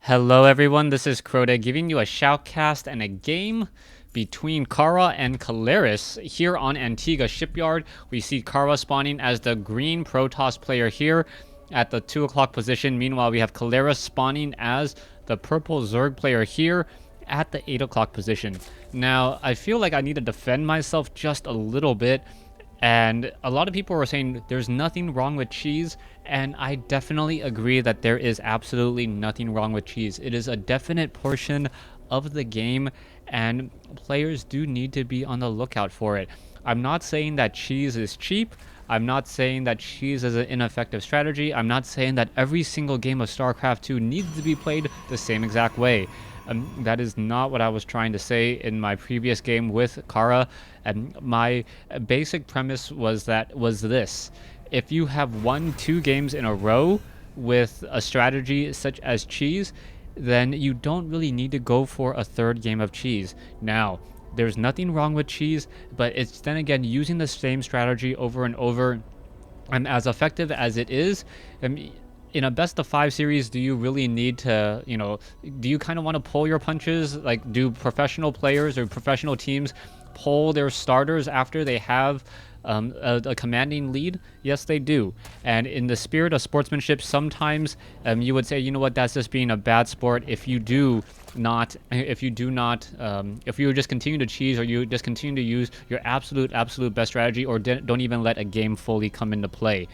Hello everyone, this is Crota giving you a shoutcast and a game between Kara and Kaelaris here on Antigua Shipyard. We see Kara spawning as the green Protoss player here at the 2 o'clock position. Meanwhile, we have Kaelaris spawning as the purple Zerg player here at the 8 o'clock position. Now, I feel like I need to defend myself just a little bit. And a lot of people were saying there's nothing wrong with cheese, and I definitely agree that there is absolutely nothing wrong with cheese. It is a definite portion of the game, and players do need to be on the lookout for it. I'm not saying that cheese is cheap. I'm not saying that cheese is an ineffective strategy. I'm not saying that every single game of StarCraft 2 needs to be played the same exact way. That is not what I was trying to say in my previous game with Kara. And my basic premise was this. If you have won 2 games in a row with a strategy such as cheese, then you don't really need to go for a 3rd game of cheese. Now, there's nothing wrong with cheese, but it's then again using the same strategy over and over, and as effective as it is, in a best of 5 series, do you really need to, do you kind of want to pull your punches? Like, do professional players or professional teams pull their starters after they have a commanding lead? Yes, they do. And in the spirit of sportsmanship, sometimes you would say, you know what, that's just being a bad sport if you just continue to cheese, or you just continue to use your absolute best strategy, or don't even let a game fully come into play.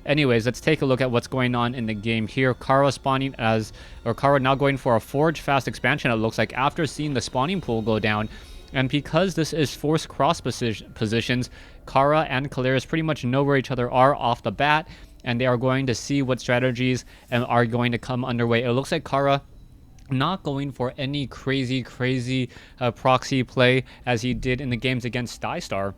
Anyways, let's take a look at what's going on in the game here. Kara now going for a Forge fast expansion, it looks like, after seeing the spawning pool go down. And because this is forced cross positions, Kara and Kaelaris pretty much know where each other are off the bat, and they are going to see what strategies are going to come underway. It looks like Kara not going for any crazy proxy play as he did in the games against SkyStar.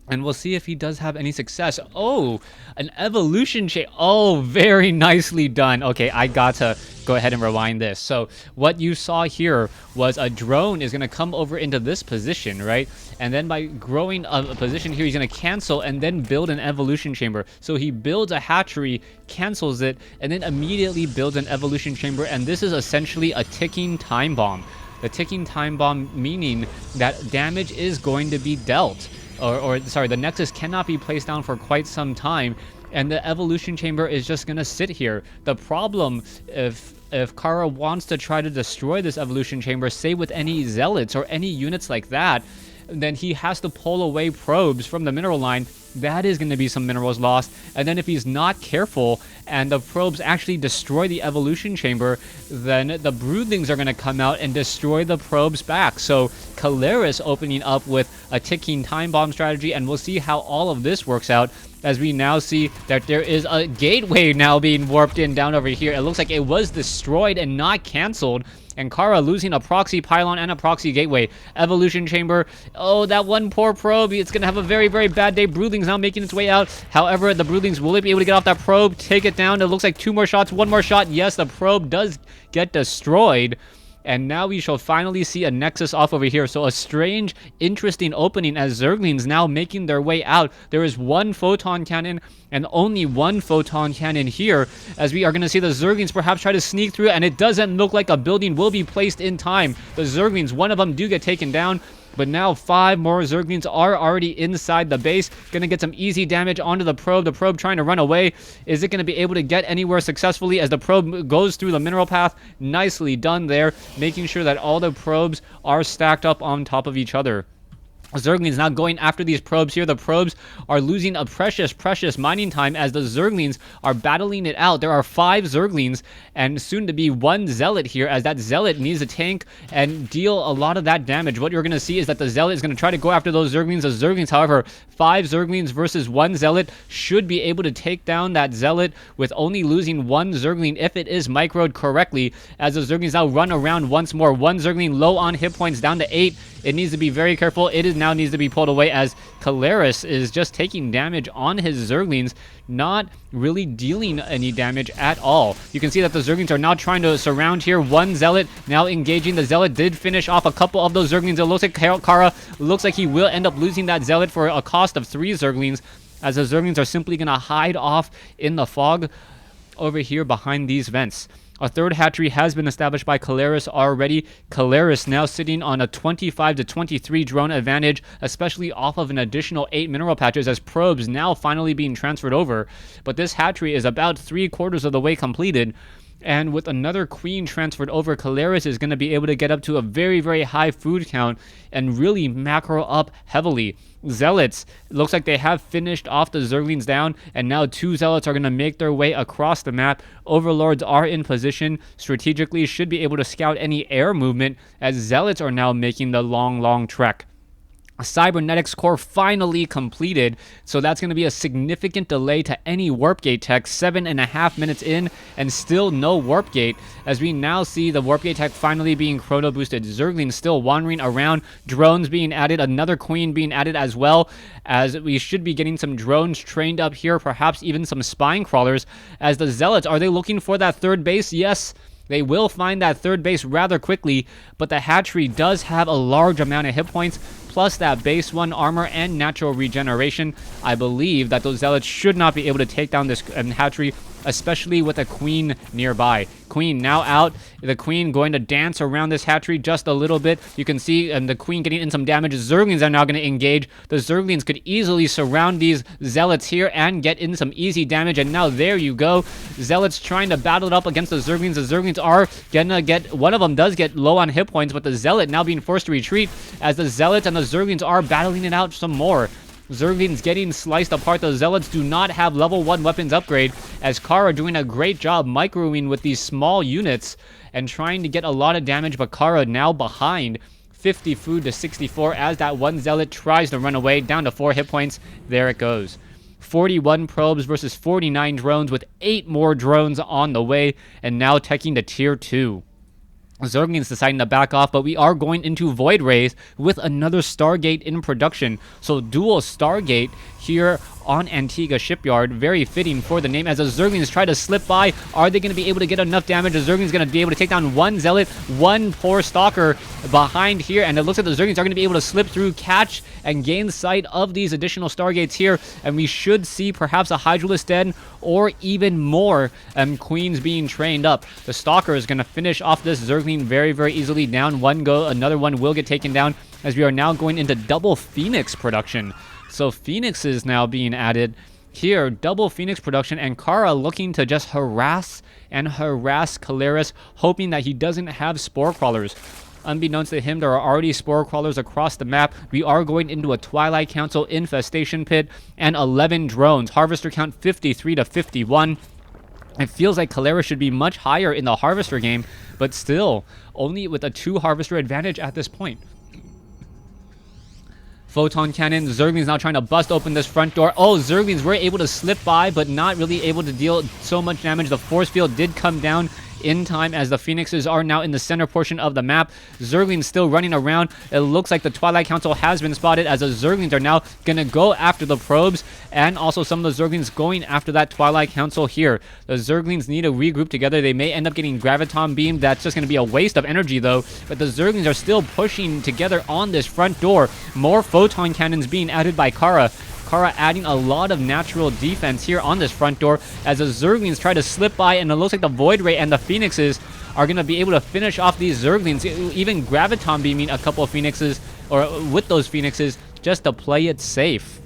And we'll see if he does have any success. Oh, an evolution chain. Oh, very nicely done. Okay, I got to go ahead and rewind this. So what you saw here was a drone is going to come over into this position, right? And then by growing a position here, he's going to cancel and then build an evolution chamber. So he builds a hatchery, cancels it, and then immediately builds an evolution chamber. And this is essentially a ticking time bomb. The ticking time bomb meaning that damage is going to be dealt. The Nexus cannot be placed down for quite some time, and the evolution chamber is just gonna sit here. The problem, if Kara wants to try to destroy this evolution chamber, say with any zealots or any units like that, then he has to pull away probes from the mineral line. That is going to be some minerals lost. And then if he's not careful and the probes actually destroy the evolution chamber, then the broodlings are going to come out and destroy the probes back. So Kaelaris opening up with a ticking time bomb strategy, and we'll see how all of this works out as we now see that there is a gateway now being warped in down over here. It looks like it was destroyed and not canceled. And Kara losing a proxy pylon and a proxy gateway. Evolution chamber. Oh, that one poor probe. It's going to have a very bad day. Broodlings now making its way out. However, the broodlings, will it be able to get off that probe? Take it down. It looks like 2 more shots. 1 more shot. Yes, the probe does get destroyed. And now we shall finally see a Nexus off over here. So a strange, interesting opening as Zerglings now making their way out. There is 1 photon cannon and only 1 photon cannon here, as we are going to see the Zerglings perhaps try to sneak through, and it doesn't look like a building will be placed in time. The Zerglings, 1 of them do get taken down, but now 5 more Zerglings are already inside the base. Going to get some easy damage onto the probe. The probe trying to run away. Is it going to be able to get anywhere successfully as the probe goes through the mineral path? Nicely done there, making sure that all the probes are stacked up on top of each other. Zerglings now going after these probes here. The probes are losing a precious mining time as the Zerglings are battling it out. There are 5 Zerglings and soon to be 1 Zealot here, as that Zealot needs to tank and deal a lot of that damage. What you're going to see is that the Zealot is going to try to go after those Zerglings. The Zerglings, however, 5 Zerglings versus 1 Zealot should be able to take down that Zealot with only losing 1 Zergling if it is microed correctly, as the Zerglings now run around once more. 1 Zergling low on hit points, down to 8. It needs to be very careful. It now needs to be pulled away as Kaelaris is just taking damage on his Zerglings, not really dealing any damage at all. You can see that the Zerglings are now trying to surround here. 1 Zealot now engaging. The Zealot did finish off a couple of those Zerglings. It looks like Kara looks like he will end up losing that Zealot for a cost of 3 Zerglings, as the Zerglings are simply going to hide off in the fog over here behind these vents. A third hatchery has been established by Kaelaris already. Kaelaris now sitting on a 25 to 23 drone advantage, especially off of an additional 8 mineral patches as probes now finally being transferred over. But this hatchery is about 3/4 of the way completed. And with another queen transferred over, Kaelaris is going to be able to get up to a very, very high food count and really macro up heavily. Zealots, looks like they have finished off the Zerglings down, and now 2 Zealots are going to make their way across the map. Overlords are in position, strategically should be able to scout any air movement, as Zealots are now making the long trek. A cybernetics core finally completed, so that's going to be a significant delay to any warp gate tech. 7.5 minutes in and still no warp gate, as we now see the warp gate tech finally being chrono boosted. Zerglings still wandering around, drones being added, another queen being added as well, as we should be getting some drones trained up here, perhaps even some spine crawlers. As the Zealots, are they looking for that third base? Yes, they will find that third base rather quickly, but the hatchery does have a large amount of hit points, plus that base 1 armor and natural regeneration. I believe that those Zealots should not be able to take down this hatchery, especially with a queen nearby. Queen now out. The queen going to dance around this hatchery just a little bit. You can see the queen getting in some damage. Zerglings are now going to engage. The Zerglings could easily surround these Zealots here and get in some easy damage. And now there you go. Zealots trying to battle it up against the Zerglings. The Zerglings are going to get, one of them does get low on hit points, but the Zealot now being forced to retreat as the Zealots and the Zerglings are battling it out some more. Zerglings getting sliced apart. The Zealots do not have level 1 weapons upgrade, as Kara doing a great job microing with these small units and trying to get a lot of damage, but Kara now behind 50 food to 64 as that one Zealot tries to run away, down to 4 hit points. There it goes. 41 probes versus 49 drones, with 8 more drones on the way, and now teching to tier 2. Zerglings deciding to back off, but we are going into Void Rays with another Stargate in production. So dual Stargate here on Antigua Shipyard, very fitting for the name, as the Zerglings try to slip by. Are they going to be able to get enough damage? The Zerglings going to be able to take down one Zealot, one poor Stalker behind here, and it looks like the Zerglings are going to be able to slip through, catch, and gain sight of these additional Stargates here, and we should see perhaps a Hydralisk Den or even more Queens being trained up. The Stalker is going to finish off this Zergling very, very easily. Down one go, another one will get taken down, as we are now going into double Phoenix production. So Phoenix is now being added here, double Phoenix production, and Kara looking to just harass Kaelaris, hoping that he doesn't have Spore Crawlers. Unbeknownst to him, there are already Spore Crawlers across the map. We are going into a Twilight Council infestation pit and 11 drones. Harvester count 53 to 51. It feels like Kaelaris should be much higher in the Harvester game, but still, only with a 2 Harvester advantage at this point. Photon Cannon, Zerglings now trying to bust open this front door. Oh, Zerglings were able to slip by, but not really able to deal so much damage. The force field did come down in time, as the Phoenixes are now in the center portion of the map. Zerglings still running around. It looks like the Twilight Council has been spotted, as the Zerglings are now going to go after the probes, and also some of the Zerglings going after that Twilight Council here. The Zerglings need to regroup together. They may end up getting Graviton Beam. That's just going to be a waste of energy, though. But the Zerglings are still pushing together on this front door. More Photon Cannons being added by Kara. Kara adding a lot of natural defense here on this front door, as the Zerglings try to slip by, and it looks like the Void Ray and the Phoenixes are going to be able to finish off these Zerglings, even Graviton beaming a couple of Phoenixes, or with those Phoenixes, just to play it safe.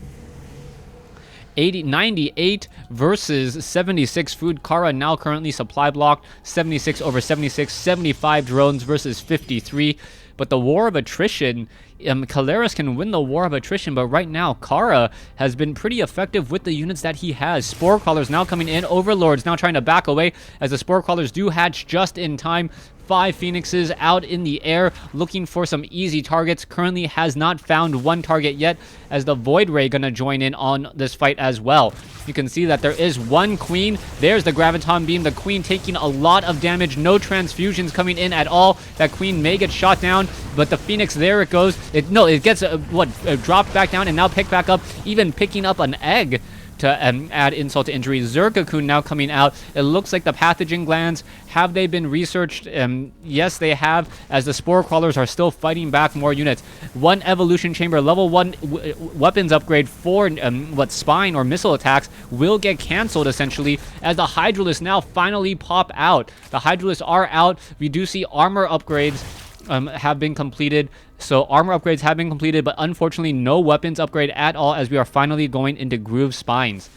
98 versus 76 food. Kara now currently supply blocked, 76 over 76, 75 drones versus 53. But the war of attrition, Kaelaris can win the war of attrition, but right now Kara has been pretty effective with the units that he has. Spore Crawlers now coming in, Overlords now trying to back away, as the Spore Crawlers do hatch just in time. 5 Phoenixes out in the air looking for some easy targets. Currently has not found one target yet, as the Void Ray gonna join in on this fight as well. You can see that there is one Queen. There's the Graviton Beam. The Queen taking a lot of damage. No transfusions coming in at all. That Queen may get shot down, but the Phoenix, there it goes. It gets dropped back down and now picked back up, even picking up an egg to add insult to injury. Zerg Cocoon now coming out. It looks like the pathogen glands, have they been researched? Yes, they have, as the spore crawlers are still fighting back more units. One evolution chamber, level 1 weapons upgrade for spine or missile attacks will get cancelled essentially, as the Hydralisks now finally pop out. The Hydralisks are out. We do see armor upgrades have been completed. So armor upgrades have been completed, but unfortunately no weapons upgrade at all, as we are finally going into groove spines.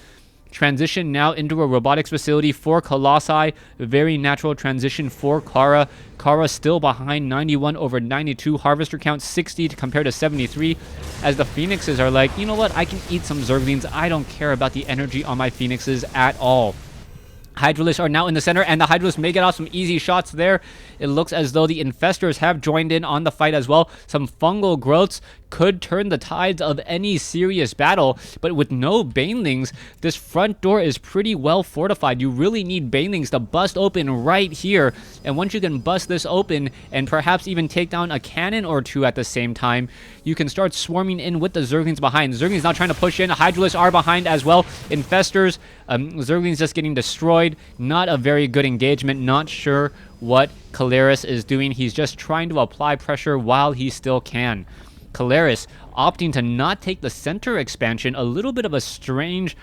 Transition now into a robotics facility for Colossi. Very natural transition for Kara. Kara still behind 91 over 92. Harvester count 60 to compare to 73. As the Phoenixes are like, you know what? I can eat some Zerglings. I don't care about the energy on my Phoenixes at all. Hydralisks are now in the center, and the Hydralisks may get off some easy shots there. It looks as though the Infestors have joined in on the fight as well. Some fungal growths could turn the tides of any serious battle, but with no Banelings, this front door is pretty well fortified. You really need Banelings to bust open right here, and once you can bust this open and perhaps even take down a cannon or two at the same time, you can start swarming in with the Zerglings behind. Zerglings now trying to push in. Hydralisks are behind as well. Infestors, Zerglings just getting destroyed. Not a very good engagement. Not sure what Kaelaris is doing. He's just trying to apply pressure while he still can. Kaelaris opting to not take the center expansion, a little bit of a strange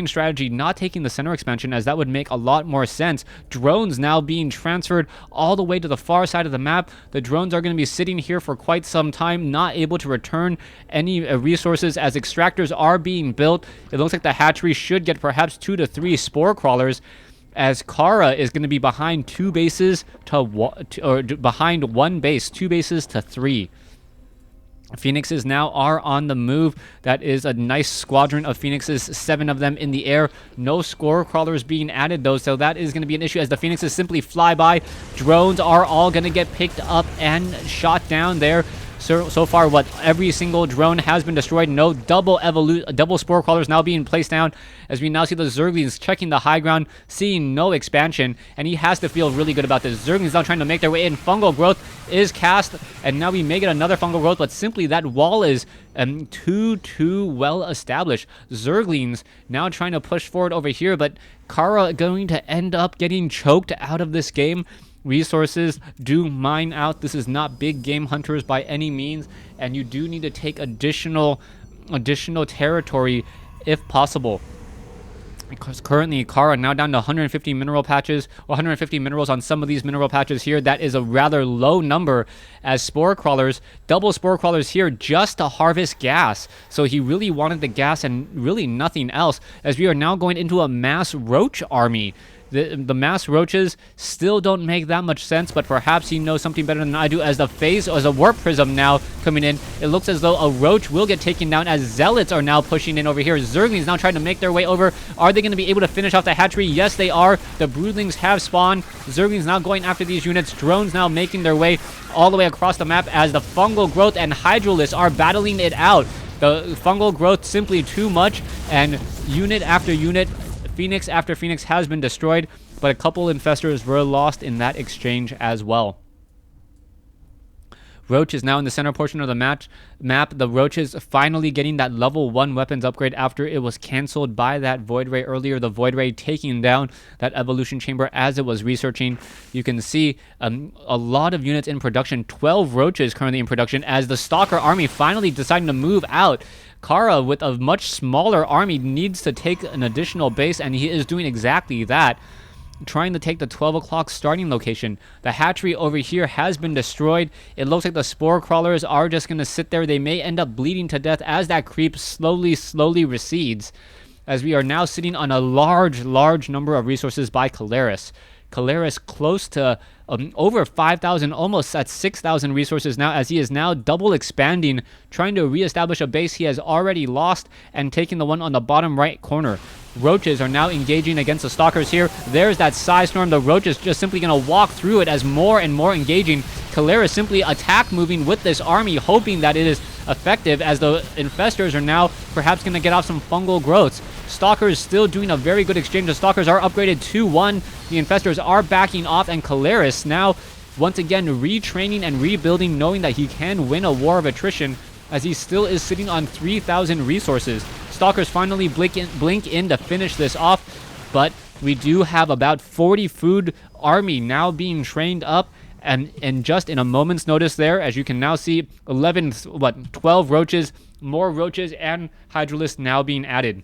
strategy, not taking the center expansion, as that would make a lot more sense. Drones now being transferred all the way to the far side of the map. The drones are going to be sitting here for quite some time, not able to return any resources, as extractors are being built. It looks like the hatchery should get perhaps 2 to 3 spore crawlers, as Kara is going to be behind 2 bases to behind 1 base, 2 bases to 3. Phoenixes now are on the move. That is a nice squadron of Phoenixes, 7 of them in the air. No score crawlers being added though, so that is going to be an issue as the Phoenixes simply fly by. Drones are all going to get picked up and shot down there. So far, every single drone has been destroyed. No double spore crawlers now being placed down, as we now see the Zerglings checking the high ground, seeing no expansion, and he has to feel really good about this. Zerglings now trying to make their way in. Fungal growth is cast, and now we may get another fungal growth, but simply that wall is too well established. Zerglings now trying to push forward over here, but Kara going to end up getting choked out of this game. Resources do mine out. This is not big game hunters by any means, and you do need to take additional territory if possible. Because currently Kara now down to 150 mineral patches, or 150 minerals on some of these mineral patches here. That is a rather low number, as spore crawlers, double spore crawlers here just to harvest gas. So he really wanted the gas and really nothing else, as we are now going into a mass roach army. The mass roaches still don't make that much sense, but perhaps he knows something better than I do, as a warp prism now coming in. It looks as though a roach will get taken down, as zealots are now pushing in over here. Zerglings now trying to make their way over. Are they going to be able to finish off the hatchery? Yes, they are. The broodlings have spawned. Zerglings now going after these units. Drones now making their way all the way across the map, as the fungal growth and hydralisks are battling it out. The fungal growth simply too much, and unit after unit, Phoenix after Phoenix has been destroyed, but a couple infestors were lost in that exchange as well. Roach is now in the center portion of the map. The Roach is finally getting that level 1 weapons upgrade after it was cancelled by that Void Ray earlier. The Void Ray taking down that evolution chamber as it was researching. You can see a lot of units in production. 12 Roaches currently in production, as the Stalker army finally deciding to move out. Kara, with a much smaller army, needs to take an additional base, and he is doing exactly that, trying to take the 12 o'clock starting location. The hatchery over here has been destroyed. It looks like the spore crawlers are just going to sit there. They may end up bleeding to death as that creep slowly recedes, as we are now sitting on a large number of resources by Kaelaris. Kaelaris close to over 5,000, almost at 6,000 resources now, as he is now double expanding, trying to reestablish a base he has already lost, and taking the one on the bottom right corner. Roaches are now engaging against the Stalkers here. There's that Psy Storm. The Roaches just simply going to walk through it as more and more engaging. Kaelaris simply attack moving with this army, hoping that it is effective, as the Infestors are now perhaps going to get off some fungal growths. Stalkers still doing a very good exchange. The Stalkers are upgraded 2-1. The Infestors are backing off, and Kaelaris now once again retraining and rebuilding, knowing that he can win a war of attrition, as he still is sitting on 3,000 resources. Stalkers finally blink in to finish this off, but we do have about 40 food army now being trained up, and just in a moment's notice there, as you can now see, 12 roaches, more roaches and hydralisks now being added.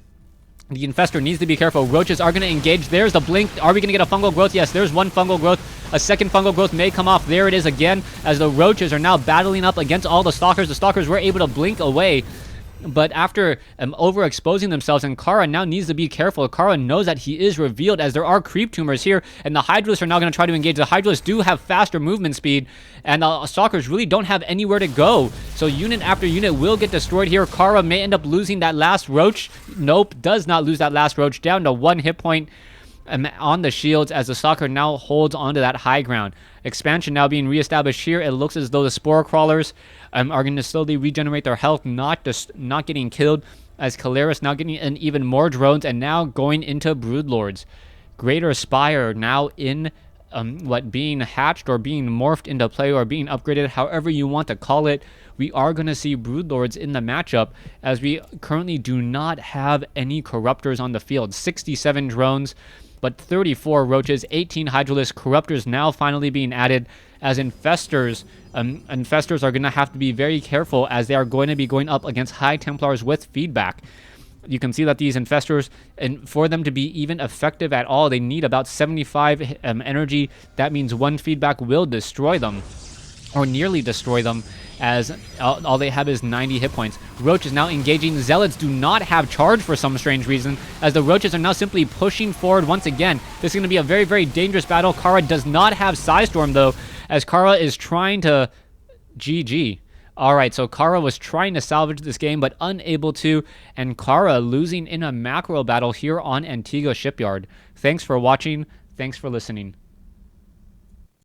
The infestor needs to be careful. Roaches are going to engage. There's the blink. Are we going to get a fungal growth? Yes, there's one fungal growth. A second fungal growth may come off. There it is again, as the roaches are now battling up against all the stalkers. The stalkers were able to blink away, but after overexposing themselves, and Kara now needs to be careful. Kara knows that he is revealed, as there are creep tumors here, and the hydralisks are now going to try to engage. The hydralisks do have faster movement speed, and the stalkers really don't have anywhere to go. So unit after unit will get destroyed here. Kara may end up losing that last roach. Nope, does not lose that last roach. Down to 1 hit point on the shields, as the stalker now holds onto that high ground. Expansion now being reestablished here. It looks as though the spore crawlers are going to slowly regenerate their health, not getting killed, as Kaelaris now getting in even more drones, and now going into broodlords. Greater Spire now in being hatched or being morphed into play or being upgraded, however you want to call it. We are going to see broodlords in the matchup, as we currently do not have any corruptors on the field. 67 drones, but 34 roaches, 18 hydralisks. Corruptors now finally being added, as infestors are going to have to be very careful, as they are going to be going up against high Templars with feedback. You can see that these infestors, and for them to be even effective at all, they need about 75 energy. That means 1 feedback will destroy them, or nearly destroy them, as all they have is 90 hit points. Roaches now engaging. Zealots do not have charge for some strange reason, as the roaches are now simply pushing forward once again. This is going to be a very, very dangerous battle. Kara does not have Psystorm, though, as Kara is trying to... GG. Alright, so Kara was trying to salvage this game, but unable to, and Kara losing in a macro battle here on Antigua Shipyard. Thanks for watching. Thanks for listening.